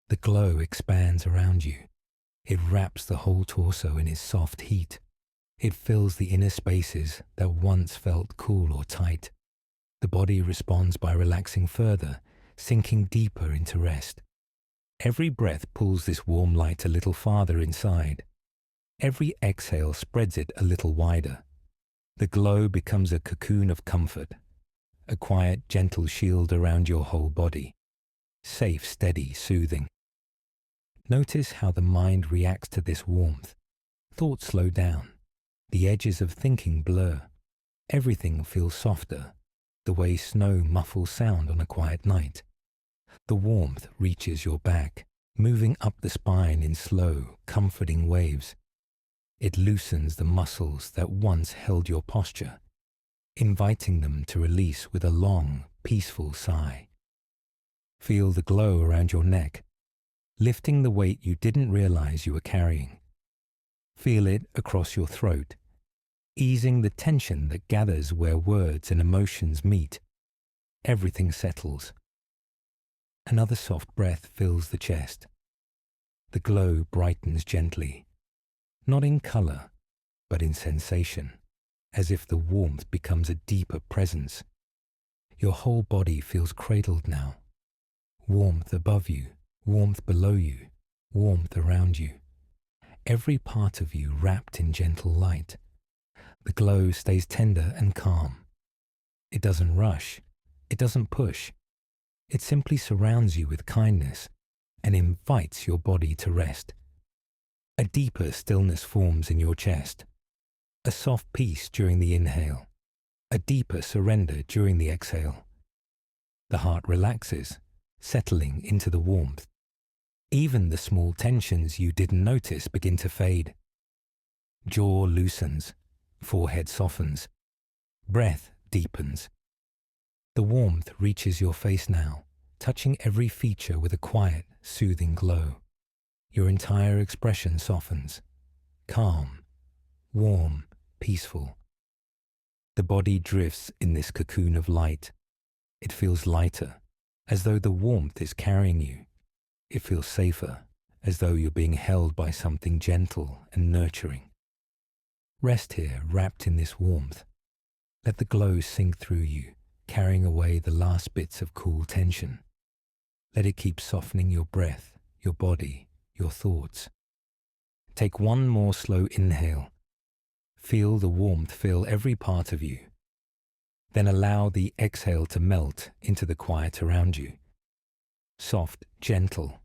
The glow expands around you. It wraps the whole torso in its soft heat. It fills the inner spaces that once felt cool or tight. The body responds by relaxing further, sinking deeper into rest. Every breath pulls this warm light a little farther inside. Every exhale spreads it a little wider. The glow becomes a cocoon of comfort, a quiet, gentle shield around your whole body. Safe, steady, soothing. Notice how the mind reacts to this warmth. Thoughts slow down. The edges of thinking blur. Everything feels softer, the way snow muffles sound on a quiet night. The warmth reaches your back, moving up the spine in slow, comforting waves. It loosens the muscles that once held your posture, inviting them to release with a long, peaceful sigh. Feel the glow around your neck, lifting the weight you didn't realize you were carrying. Feel it across your throat, easing the tension that gathers where words and emotions meet. Everything settles. Another soft breath fills the chest. The glow brightens gently, not in color, but in sensation, as if the warmth becomes a deeper presence. Your whole body feels cradled now. Warmth above you, warmth below you, warmth around you. Every part of you wrapped in gentle light. The glow stays tender and calm. It doesn't rush. It doesn't push. It simply surrounds you with kindness and invites your body to rest. A deeper stillness forms in your chest. A soft peace during the inhale, a deeper surrender during the exhale. The heart relaxes, settling into the warmth. Even the small tensions you didn't notice begin to fade. Jaw loosens, forehead softens, breath deepens. The warmth reaches your face now, touching every feature with a quiet, soothing glow. Your entire expression softens, calm, warm, peaceful. The body drifts in this cocoon of light. It feels lighter, as though the warmth is carrying you. It feels safer, as though you're being held by something gentle and nurturing. Rest here, wrapped in this warmth. Let the glow sink through you, carrying away the last bits of cool tension. Let it keep softening your breath, your body, your thoughts. Take one more slow inhale. Feel the warmth fill every part of you. Then allow the exhale to melt into the quiet around you. Soft, gentle,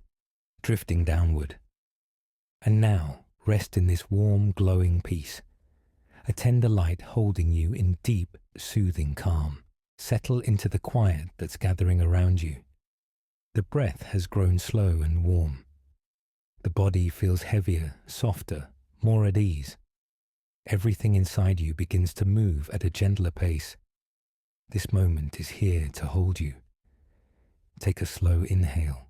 drifting downward. And now, rest in this warm, glowing peace. A tender light holding you in deep, soothing calm. Settle into the quiet that's gathering around you. The breath has grown slow and warm. The body feels heavier, softer, more at ease. Everything inside you begins to move at a gentler pace. This moment is here to hold you. Take a slow inhale.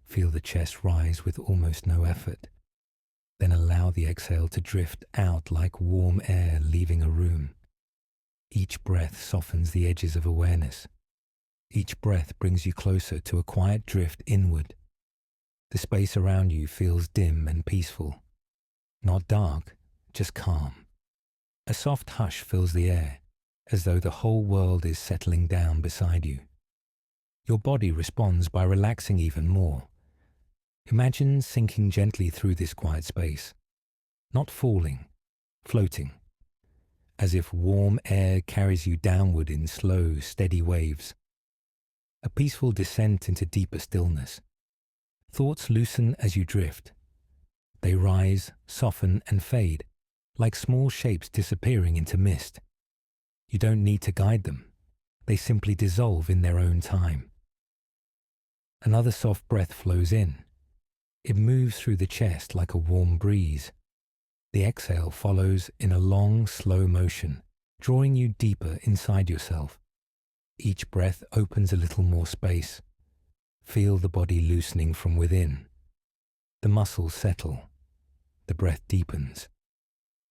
Feel the chest rise with almost no effort. Then allow the exhale to drift out like warm air leaving a room. Each breath softens the edges of awareness. Each breath brings you closer to a quiet drift inward. The space around you feels dim and peaceful. Not dark, just calm. A soft hush fills the air, as though the whole world is settling down beside you. Your body responds by relaxing even more. Imagine sinking gently through this quiet space, not falling, floating, as if warm air carries you downward in slow, steady waves. A peaceful descent into deeper stillness. Thoughts loosen as you drift. They rise, soften, and fade, like small shapes disappearing into mist. You don't need to guide them. They simply dissolve in their own time. Another soft breath flows in. It moves through the chest like a warm breeze. The exhale follows in a long, slow motion, drawing you deeper inside yourself. Each breath opens a little more space. Feel the body loosening from within. The muscles settle. The breath deepens.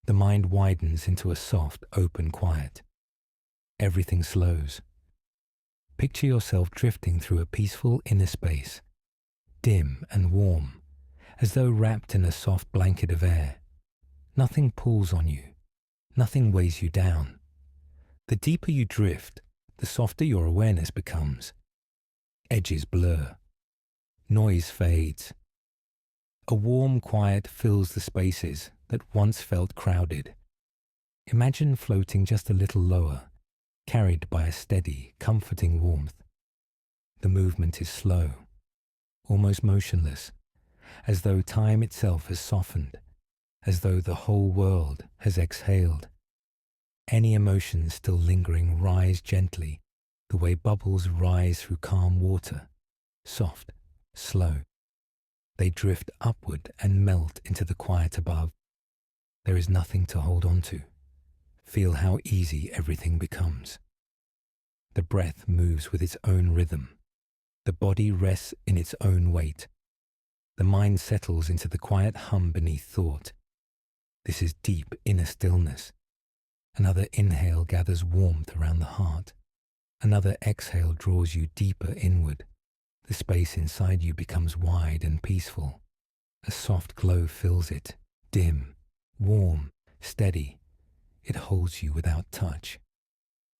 The mind widens into a soft, open quiet. Everything slows. Picture yourself drifting through a peaceful inner space, dim and warm, as though wrapped in a soft blanket of air. Nothing pulls on you. Nothing weighs you down. The deeper you drift, the softer your awareness becomes. Edges blur. Noise fades. A warm quiet fills the spaces that once felt crowded. Imagine floating just a little lower, carried by a steady, comforting warmth. The movement is slow, almost motionless, as though time itself has softened, as though the whole world has exhaled. Any emotions still lingering rise gently, the way bubbles rise through calm water, soft, slow. They drift upward and melt into the quiet above. There is nothing to hold on to. Feel how easy everything becomes. The breath moves with its own rhythm. The body rests in its own weight. The mind settles into the quiet hum beneath thought. This is deep inner stillness. Another inhale gathers warmth around the heart. Another exhale draws you deeper inward. The space inside you becomes wide and peaceful. A soft glow fills it, dim, warm, steady. It holds you without touch.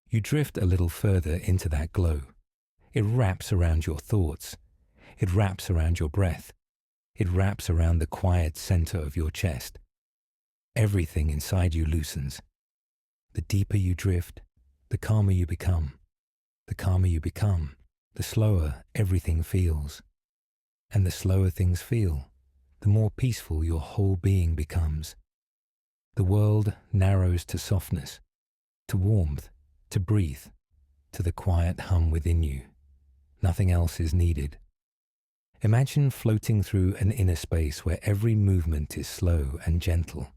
You drift a little further into that glow. It wraps around your thoughts. It wraps around your breath. It wraps around the quiet center of your chest. Everything inside you loosens. The deeper you drift, the calmer you become. The calmer you become, the slower everything feels. And the slower things feel, the more peaceful your whole being becomes. The world narrows to softness, to warmth, to breathe, to the quiet hum within you. Nothing else is needed. Imagine floating through an inner space where every movement is slow and gentle.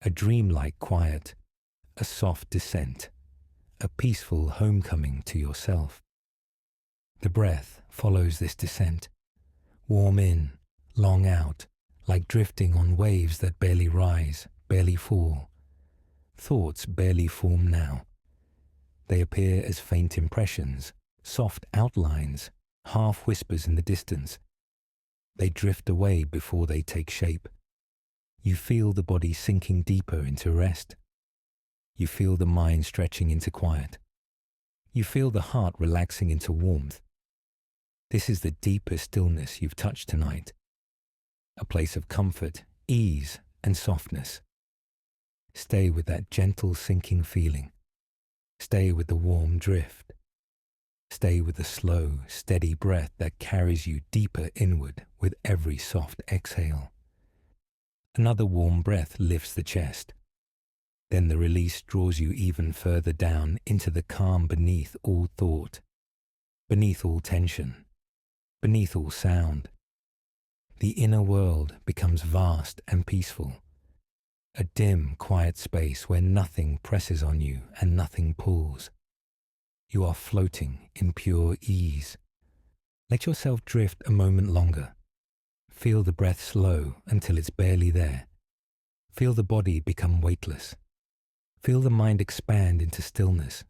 A dreamlike quiet, a soft descent, a peaceful homecoming to yourself. The breath follows this descent. Warm in, long out, like drifting on waves that barely rise, barely fall. Thoughts barely form now. They appear as faint impressions, soft outlines, half whispers in the distance. They drift away before they take shape. You feel the body sinking deeper into rest. You feel the mind stretching into quiet. You feel the heart relaxing into warmth. This is the deepest stillness you've touched tonight. A place of comfort, ease, and softness. Stay with that gentle sinking feeling. Stay with the warm drift. Stay with the slow, steady breath that carries you deeper inward with every soft exhale. Another warm breath lifts the chest. Then the release draws you even further down into the calm beneath all thought, beneath all tension, beneath all sound. The inner world becomes vast and peaceful. A dim, quiet space where nothing presses on you and nothing pulls. You are floating in pure ease. Let yourself drift a moment longer. Feel the breath slow until it's barely there. Feel the body become weightless. Feel the mind expand into stillness.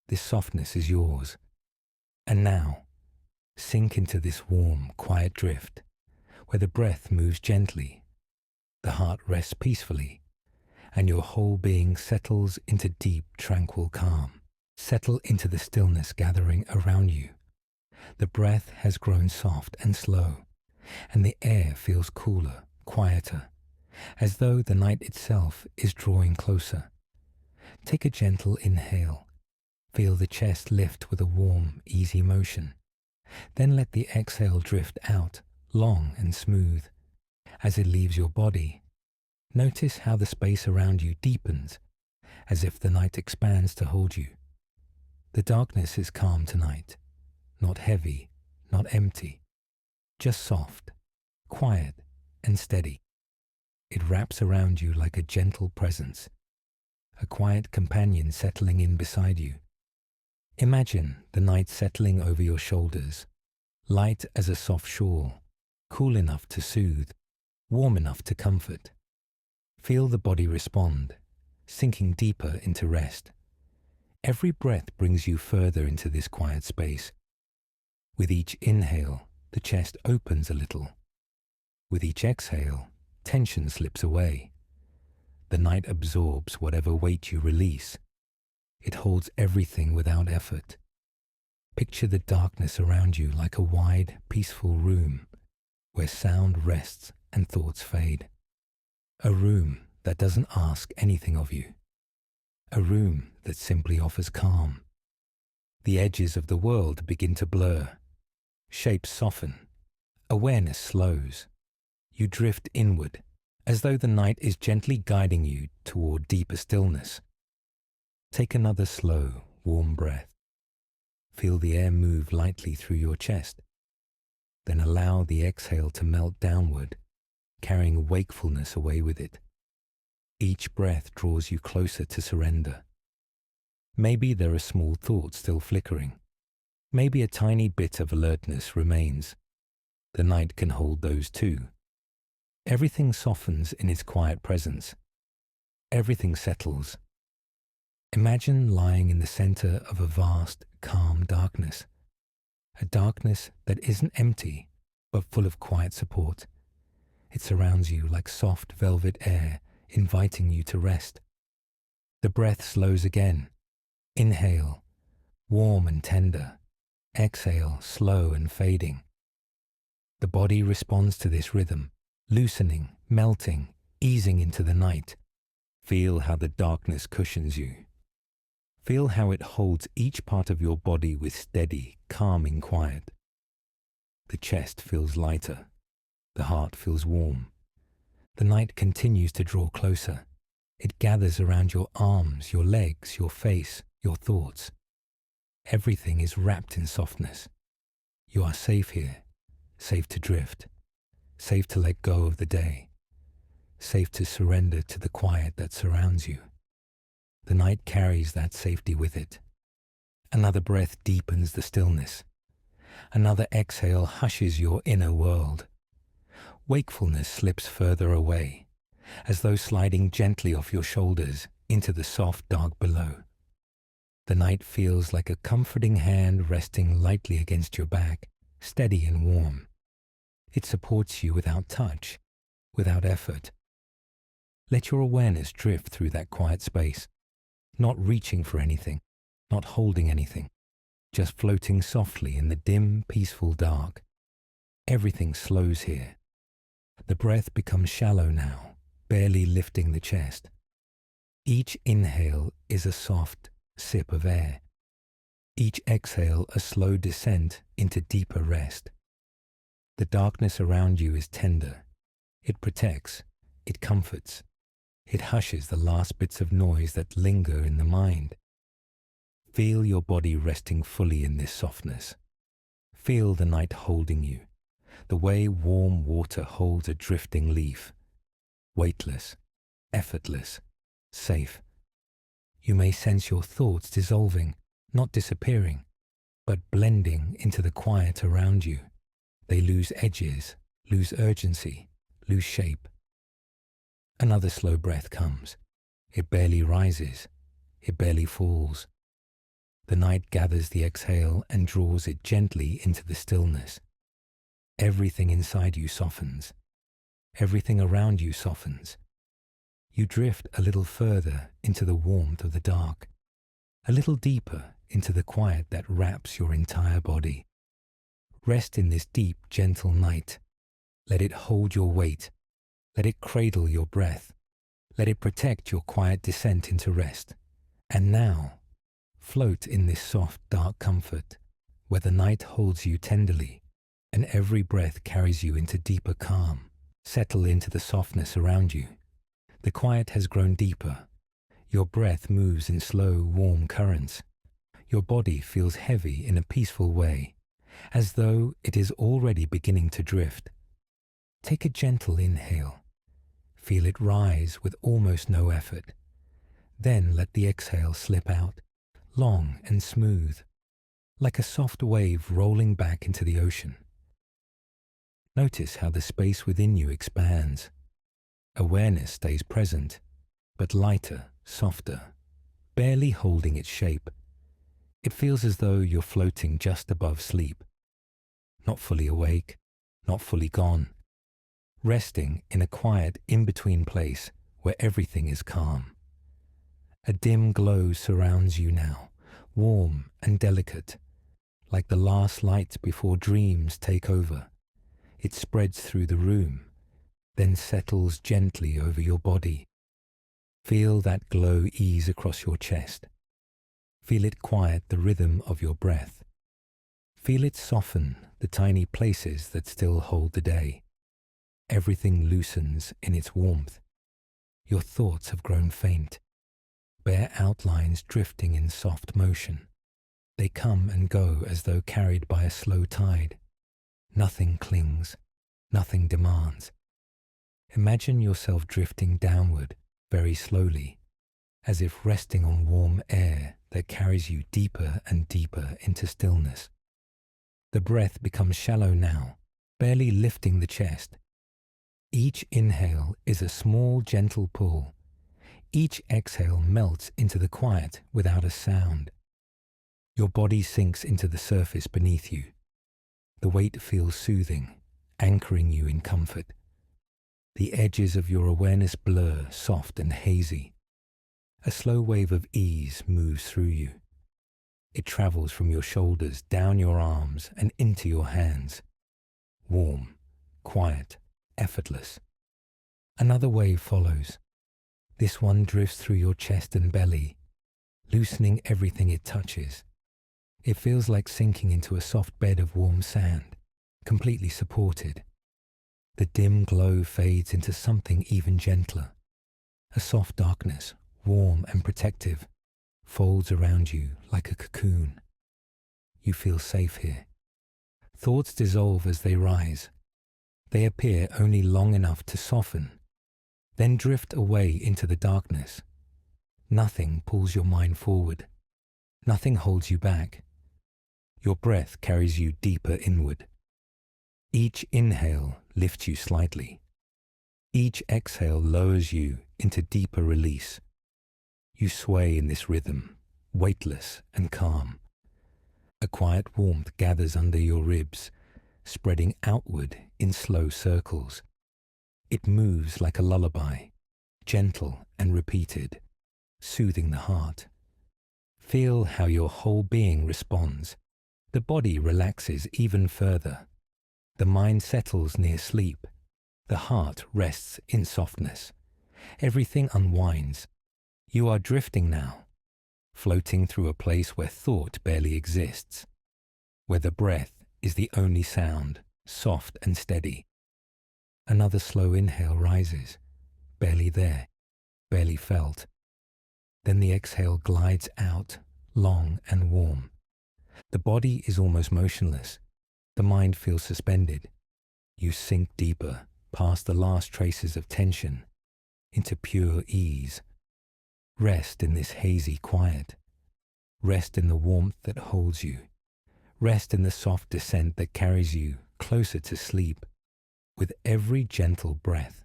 This softness is yours. And now, sink into this warm, quiet drift, where the breath moves gently, the heart rests peacefully, and your whole being settles into deep, tranquil calm. Settle into the stillness gathering around you. The breath has grown soft and slow, and the air feels cooler, quieter, as though the night itself is drawing closer. Take a gentle inhale. Feel the chest lift with a warm, easy motion. Then let the exhale drift out, long and smooth. As it leaves your body, notice how the space around you deepens, as if the night expands to hold you. The darkness is calm tonight, not heavy, not empty, just soft, quiet, and steady. It wraps around you like a gentle presence, a quiet companion settling in beside you. Imagine the night settling over your shoulders, light as a soft shawl, cool enough to soothe, warm enough to comfort. Feel the body respond, sinking deeper into rest. Every breath brings you further into this quiet space. With each inhale, the chest opens a little. With each exhale, tension slips away. The night absorbs whatever weight you release. It holds everything without effort. Picture the darkness around you like a wide, peaceful room where sound rests and thoughts fade. A room that doesn't ask anything of you. A room that simply offers calm. The edges of the world begin to blur. Shapes soften. Awareness slows. You drift inward, as though the night is gently guiding you toward deeper stillness. Take another slow, warm breath. Feel the air move lightly through your chest. Then allow the exhale to melt downward, carrying wakefulness away with it. Each breath draws you closer to surrender. Maybe there are small thoughts still flickering. Maybe a tiny bit of alertness remains. The night can hold those too. Everything softens in its quiet presence. Everything settles. Imagine lying in the center of a vast, calm darkness. A darkness that isn't empty, but full of quiet support. It surrounds you like soft velvet air, inviting you to rest. The breath slows again. Inhale, warm and tender. Exhale, slow and fading. The body responds to this rhythm, loosening, melting, easing into the night. Feel how the darkness cushions you. Feel how it holds each part of your body with steady, calming quiet. The chest feels lighter. The heart feels warm. The night continues to draw closer. It gathers around your arms, your legs, your face, your thoughts. Everything is wrapped in softness. You are safe here, safe to drift, safe to let go of the day, safe to surrender to the quiet that surrounds you. The night carries that safety with it. Another breath deepens the stillness. Another exhale hushes your inner world. Wakefulness slips further away, as though sliding gently off your shoulders into the soft dark below. The night feels like a comforting hand resting lightly against your back, steady and warm. It supports you without touch, without effort. Let your awareness drift through that quiet space, not reaching for anything, not holding anything, just floating softly in the dim, peaceful dark. Everything slows here. The breath becomes shallow now, barely lifting the chest. Each inhale is a soft sip of air. Each exhale a slow descent into deeper rest. The darkness around you is tender. It protects, it comforts. It hushes the last bits of noise that linger in the mind. Feel your body resting fully in this softness. Feel the night holding you, the way warm water holds a drifting leaf. Weightless, effortless, safe. You may sense your thoughts dissolving, not disappearing, but blending into the quiet around you. They lose edges, lose urgency, lose shape. Another slow breath comes. It barely rises. It barely falls. The night gathers the exhale and draws it gently into the stillness. Everything inside you softens. Everything around you softens. You drift a little further into the warmth of the dark, a little deeper into the quiet that wraps your entire body. Rest in this deep, gentle night. Let it hold your weight. Let it cradle your breath. Let it protect your quiet descent into rest. And now, float in this soft, dark comfort, where the night holds you tenderly, and every breath carries you into deeper calm. Settle into the softness around you. The quiet has grown deeper. Your breath moves in slow, warm currents. Your body feels heavy in a peaceful way, as though it is already beginning to drift. Take a gentle inhale. Feel it rise with almost no effort. Then let the exhale slip out, long and smooth, like a soft wave rolling back into the ocean. Notice how the space within you expands. Awareness stays present, but lighter, softer, barely holding its shape. It feels as though you're floating just above sleep, not fully awake, not fully gone, resting in a quiet in-between place where everything is calm. A dim glow surrounds you now, warm and delicate, like the last light before dreams take over. It spreads through the room, then settles gently over your body. Feel that glow ease across your chest. Feel it quiet the rhythm of your breath. Feel it soften the tiny places that still hold the day. Everything loosens in its warmth. Your thoughts have grown faint, bare outlines drifting in soft motion. They come and go as though carried by a slow tide. Nothing clings, nothing demands. Imagine yourself drifting downward very slowly, as if resting on warm air that carries you deeper and deeper into stillness. The breath becomes shallow now, barely lifting the chest. Each inhale is a small, gentle pull. Each exhale melts into the quiet without a sound. Your body sinks into the surface beneath you. The weight feels soothing, anchoring you in comfort. The edges of your awareness blur, soft and hazy. A slow wave of ease moves through you. It travels from your shoulders, down your arms, and into your hands. Warm, quiet, effortless. Another wave follows. This one drifts through your chest and belly, loosening everything it touches. It feels like sinking into a soft bed of warm sand, completely supported. The dim glow fades into something even gentler, A soft darkness, warm and protective, folds around you like a cocoon. You feel safe here. Thoughts dissolve as they rise. They appear only long enough to soften, then drift away into the darkness. Nothing pulls your mind forward. Nothing holds you back. Your breath carries you deeper inward. Each inhale lifts you slightly. Each exhale lowers you into deeper release. You sway in this rhythm, weightless and calm. A quiet warmth gathers under your ribs, spreading outward in slow circles. It moves like a lullaby, gentle and repeated, soothing the heart. Feel how your whole being responds. The body relaxes even further. The mind settles near sleep. The heart rests in softness. Everything unwinds. You are drifting now, floating through a place where thought barely exists, where the breath is the only sound, soft and steady. Another slow inhale rises, barely there, barely felt. Then the exhale glides out, long and warm. The body is almost motionless. The mind feels suspended. You sink deeper, past the last traces of tension, into pure ease. Rest in this hazy quiet. Rest in the warmth that holds you. Rest in the soft descent that carries you closer to sleep with every gentle breath.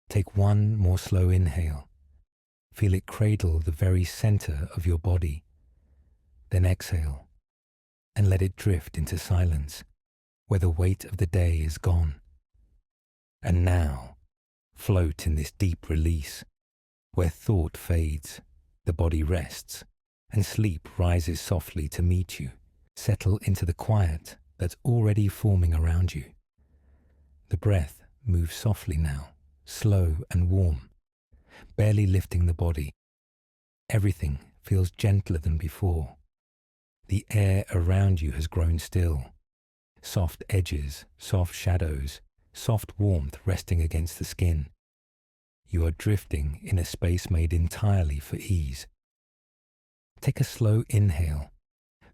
Take one more slow inhale. Feel it cradle the very center of your body. Then exhale and let it drift into silence where the weight of the day is gone. And now, float in this deep release where thought fades, the body rests, and sleep rises softly to meet you. Settle into the quiet that's already forming around you. The breath moves softly now, slow and warm, barely lifting the body. Everything feels gentler than before. The air around you has grown still. Soft edges, soft shadows, soft warmth resting against the skin. You are drifting in a space made entirely for ease. Take a slow inhale.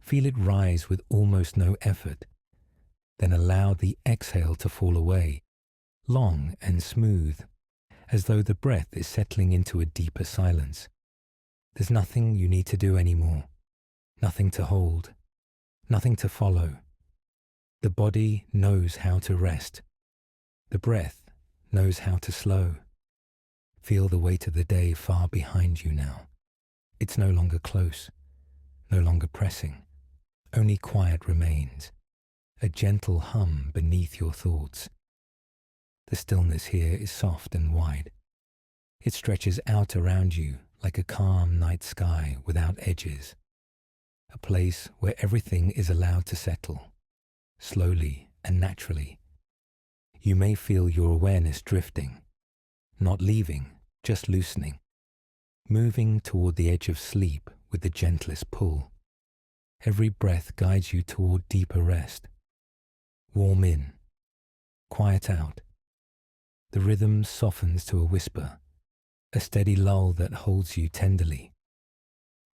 Feel it rise with almost no effort. Then allow the exhale to fall away, long and smooth, as though the breath is settling into a deeper silence. There's nothing you need to do anymore. Nothing to hold. Nothing to follow. The body knows how to rest. The breath knows how to slow. Feel the weight of the day far behind you now. It's no longer close, no longer pressing. Only quiet remains, a gentle hum beneath your thoughts. The stillness here is soft and wide. It stretches out around you like a calm night sky without edges. A place where everything is allowed to settle, slowly and naturally. You may feel your awareness drifting, not leaving, just loosening, moving toward the edge of sleep with the gentlest pull. Every breath guides you toward deeper rest. Warm in, quiet out. The rhythm softens to a whisper, a steady lull that holds you tenderly.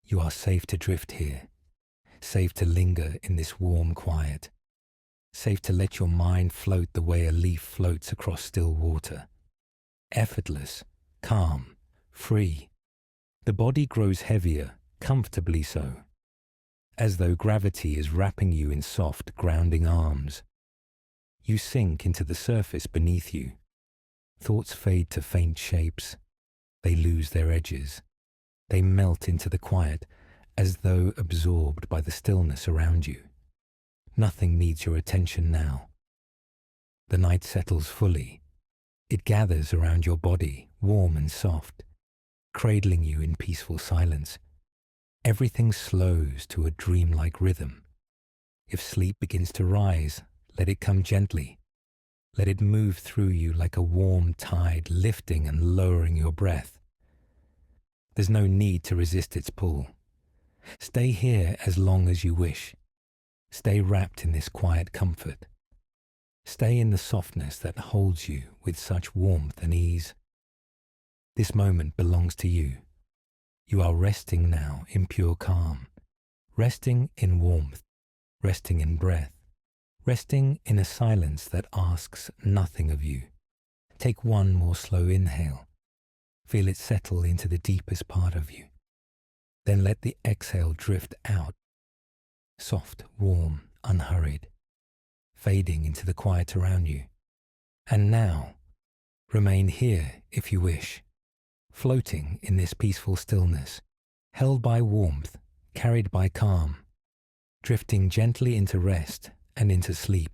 You are safe to drift here, safe to linger in this warm quiet, safe to let your mind float the way a leaf floats across still water. Effortless, calm, free. The body grows heavier, comfortably so, as though gravity is wrapping you in soft, grounding arms. You sink into the surface beneath you. Thoughts fade to faint shapes. They lose their edges. They melt into the quiet, as though absorbed by the stillness around you. Nothing needs your attention now. The night settles fully. It gathers around your body, warm and soft, cradling you in peaceful silence. Everything slows to a dreamlike rhythm. If sleep begins to rise, let it come gently. Let it move through you like a warm tide, lifting and lowering your breath. There's no need to resist its pull. Stay here as long as you wish. Stay wrapped in this quiet comfort. Stay in the softness that holds you with such warmth and ease. This moment belongs to you. You are resting now in pure calm, resting in warmth, resting in breath, resting in a silence that asks nothing of you. Take one more slow inhale. Feel it settle into the deepest part of you. Then let the exhale drift out, soft, warm, unhurried, fading into the quiet around you. And now, remain here if you wish, floating in this peaceful stillness, held by warmth, carried by calm, drifting gently into rest and into sleep.